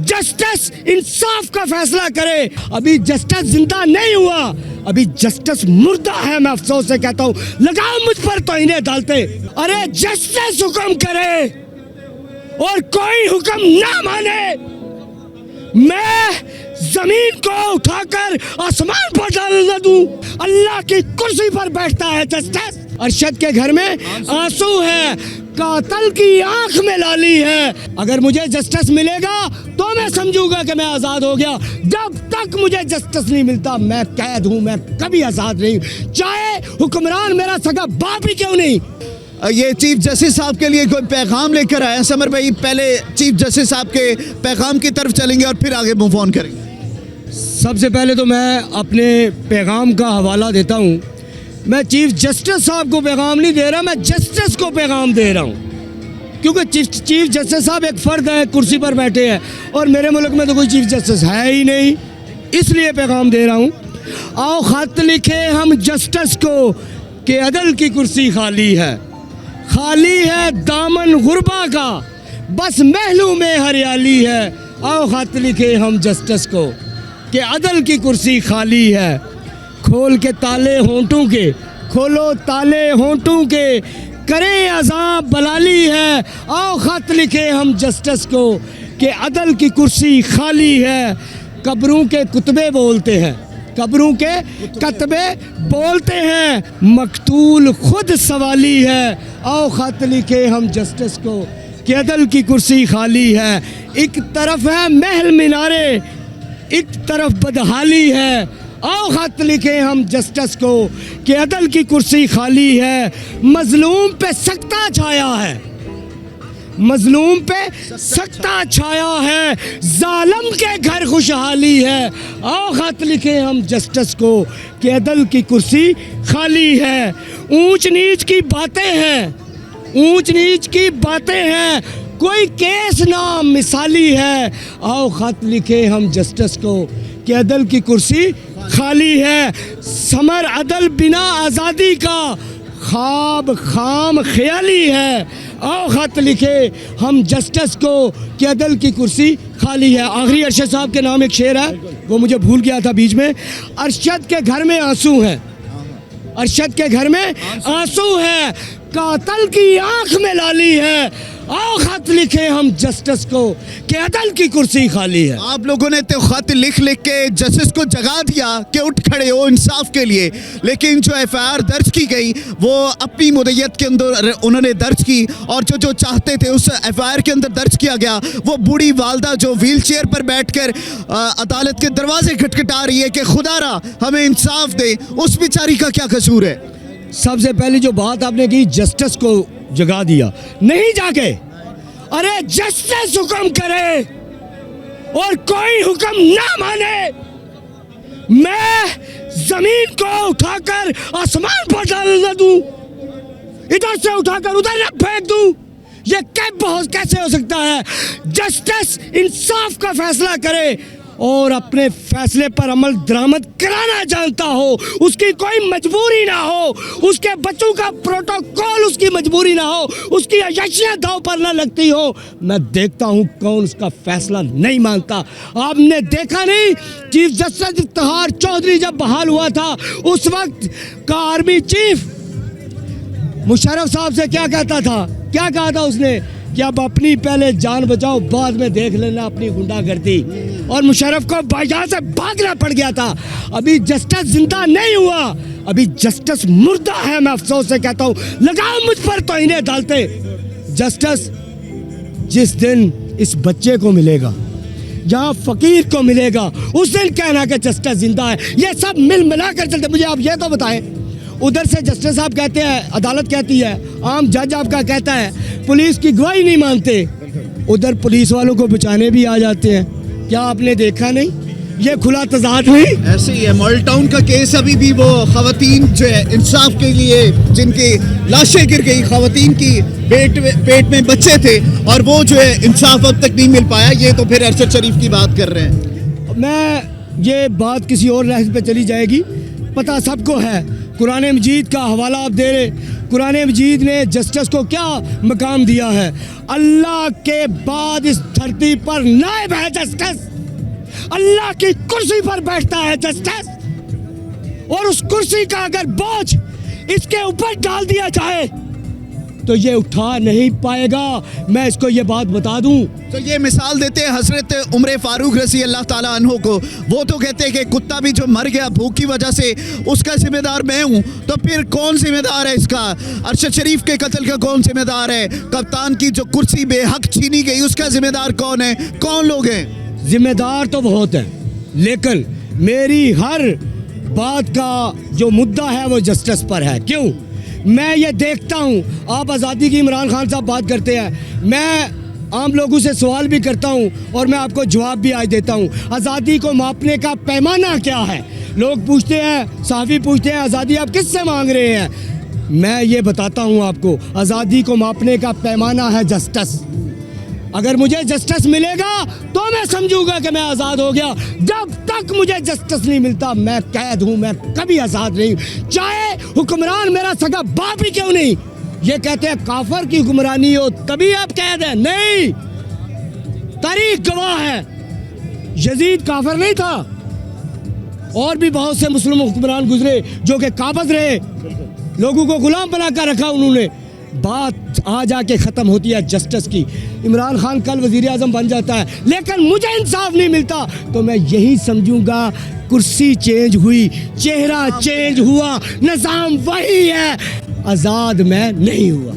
Justice इंसाफ का फैसला करे। अभी जस्टिस जिंदा नहीं हुआ, अभी जस्टिस मुर्दा है। मैं अफसोस से कहता हूँ, लगाओ मुझ पर तौहीन अदालतें। अरे जस्टिस हुक्म करे और कोई हुक्म ना माने, मैं जमीन को उठाकर आसमान पर डाल दूं। अल्लाह की कुर्सी पर बैठता है जस्टिस। अरशद के घर में आंसू है, कातल की आंख में लाली है। अगर मुझे जस्टिस मिलेगा तो मैं समझूंगा कि मैं आज़ाद हो गया। जब तक मुझे जस्टिस नहीं मिलता मैं कैद हूं, मैं कभी आज़ाद नहीं, चाहे हुक्मरान मेरा सगा बाप ही क्यों नहीं। ये चीफ जस्टिस साहब के लिए कोई पैगाम लेकर आए समर भाई? पहले चीफ जस्टिस साहब के पैगाम की तरफ चलेंगे और फिर आगे मूव ऑन करेंगे। सबसे पहले तो मैं अपने पैगाम का हवाला देता हूँ। मैं चीफ जस्टिस साहब को पैगाम नहीं दे रहा, मैं जस्टिस को पैगाम दे रहा हूँ, क्योंकि चीफ जस्टिस साहब एक फ़र्द है, कुर्सी पर बैठे हैं और मेरे मुल्क में तो कोई चीफ जस्टिस है ही नहीं, इसलिए पैगाम दे रहा हूँ। आओ ख़त लिखे हम जस्टिस को कि अदल की कुर्सी खाली है, खाली है दामन गुरबा का, बस महलों में हरियाली है। आओ ख़त लिखे हम जस्टिस को कि अदल की कुर्सी खाली है, खोल के ताले होंठों के, खोलो ताले होंठों के, करें अज़ाब बलाली है। आओ ख़त लिखे हम जस्टिस को कि अदल की कुर्सी खाली है। कब्रों के कुतबे बोलते हैं, कब्रों के कतबे बोलते हैं, मकतूल खुद सवाली है। आओ ख़त लिखे हम जस्टिस को कि अदल की कुर्सी खाली है। एक तरफ है महल मीनारे, एक तरफ बदहाली है। आओ ख़त लिखे हम जस्टिस को कि अदल की कुर्सी खाली है। मजलूम पे सख्ता छाया है, मजलूम पे सख्ता छाया है, जालिम के घर खुशहाली है। आओ ख़त लिखे हम जस्टिस को कि अदल की कुर्सी खाली है। ऊंच नीच की बातें हैं, ऊंच नीच की बातें हैं, कोई केस ना मिसाली है। आओ ख़त लिखे हम जस्टिस को कि अदल की कुर्सी खाली है। समर अदल बिना आज़ादी का ख्वाब खाम ख्याली है। आओ ख़त लिखे हम जस्टिस को कि अदल की कुर्सी खाली है। आखिरी अरशद साहब के नाम एक शेर है, वो मुझे भूल गया था बीच में। अरशद के घर में आंसू हैं, अरशद के घर में आंसू है, कातल की आंख में लाली है। आओ ख़त लिखे हम जस्टिस को कि अदल की कुर्सी खाली है। आप लोगों ने तो खत लिख लिख के जस्टिस को जगा दिया कि उठ खड़े हो इंसाफ के लिए, लेकिन जो एफआईआर दर्ज की गई वो अपनी मुद्दत के अंदर उन्होंने दर्ज की और जो चाहते थे उस एफआईआर के अंदर दर्ज किया गया। वो बूढ़ी वालदा जो व्हील चेयर पर बैठकर अदालत के दरवाजे खटखटा रही है कि खुदारा हमें इंसाफ दे, उस बेचारी का क्या कसूर है? सबसे पहली जो बात आपने की, जस्टिस को जगा दिया, नहीं जाके। अरे जस्टिस हुक्म करे और कोई हुक्म ना माने, मैं जमीन को उठाकर आसमान पर डाल दूं, इधर से उठाकर उधर न फेंक दूं। ये कैसे हो सकता है? जस्टिस इंसाफ का फैसला करे और अपने फैसले पर अमल दरामद कराना जानता हो, उसकी कोई मजबूरी ना हो, उसके बच्चों का प्रोटोकॉल उसकी मजबूरी ना हो, उसकी अय्याशियां दांव पर ना लगती हो। मैं देखता हूं कौन उसका फैसला नहीं मानता। आपने देखा नहीं, चीफ जस्टिस इफ्तिखार चौधरी जब बहाल हुआ था उस वक्त का आर्मी चीफ मुशर्रफ साहब से क्या कहता था, क्या कहा था उसने कि अब अपनी पहले जान बचाओ, बाद में देख लेना अपनी गुंडागर्दी। और मुशर्रफ को यहाँ से भागना पड़ गया था। अभी जस्टिस जिंदा नहीं हुआ, अभी जस्टिस मुर्दा है। मैं अफसोस से कहता हूँ, लगाओ मुझ पर तौहीन अदालतें। जस्टिस जिस दिन इस बच्चे को मिलेगा, जहाँ फकीर को मिलेगा, उस दिन कहना कि जस्टिस जिंदा है। ये सब मिल मिला कर चलते। मुझे आप ये तो बताएं, उधर से जस्टिस साहब कहते हैं, अदालत कहती है, आम जज आपका कहता है पुलिस की गवाही नहीं मानते, उधर पुलिस वालों को बचाने भी आ जाते हैं। क्या आपने देखा नहीं? ये खुला तजाद नहीं? ऐसे ही है मॉडल टाउन का केस। अभी भी वो खवातीन जो है इंसाफ के लिए जिनकी लाशें गिर गई, खवातीन की पेट में बच्चे थे और वो जो है इंसाफ अब तक नहीं मिल पाया। ये तो फिर अरशद शरीफ की बात कर रहे हैं। मैं ये बात किसी और लहज़ पे चली जाएगी, पता सबको है कुरान मजीद का हवाला आप दे रहे, कुरान मजीद ने जस्टिस को क्या मकाम दिया है? अल्लाह के बाद इस धरती पर नायब है जस्टिस, अल्लाह की कुर्सी पर बैठता है जस्टिस, और उस कुर्सी का अगर बोझ इसके ऊपर डाल दिया जाए तो ये उठा नहीं पाएगा। मैं इसको ये बात बता दूं। तो ये मिसाल देते हैं हजरत उमर फारूक रज़ी अल्लाह ताला अन्हो को। वो तो कहते हैं कि कुत्ता भी जो मर गया भूख की वजह से उसका जिम्मेदार मैं हूँ, तो फिर कौन जिम्मेदार है इसका? अरशद शरीफ के कत्ल का कौन जिम्मेदार है? कप्तान की जो कुर्सी बेहक छीनी गई उसका जिम्मेदार कौन है? कौन लोग हैं? जिम्मेदार तो बहुत हैं, लेकिन मेरी हर बात का जो मुद्दा है वो जस्टिस पर है। क्यों? मैं ये देखता हूँ, आप आज़ादी की इमरान खान साहब बात करते हैं, मैं आम लोगों से सवाल भी करता हूँ और मैं आपको जवाब भी आज देता हूँ। आज़ादी को मापने का पैमाना क्या है? लोग पूछते हैं, सहाफ़ी पूछते हैं, आज़ादी आप किससे मांग रहे हैं? मैं ये बताता हूँ आपको, आज़ादी को मापने का पैमाना है जस्टिस। अगर मुझे जस्टिस मिलेगा तो मैं समझूंगा कि मैं आज़ाद हो गया। जब तक मुझे जस्टिस नहीं मिलता मैं कैद हूँ, मैं कभी आज़ाद नहीं हूँ, चाहे हुक्मरान मेरा सगा बाप ही क्यों नहीं। ये कहते हैं काफर की हुक्मरानी हो तभी आप कैद हैं, नहीं, तारीख गवाह है, यजीद काफर नहीं था, और भी बहुत से मुस्लिम हुक्मरान गुजरे जो कि काबज रहे, लोगों को गुलाम बनाकर रखा उन्होंने। बात आ जाके ख़त्म होती है जस्टिस की। इमरान खान कल वज़ीर आज़म बन जाता है, लेकिन मुझे इंसाफ नहीं मिलता तो मैं यही समझूंगा कुर्सी चेंज हुई, चेहरा चेंज हुआ, निज़ाम वही है, आज़ाद मैं नहीं हुआ।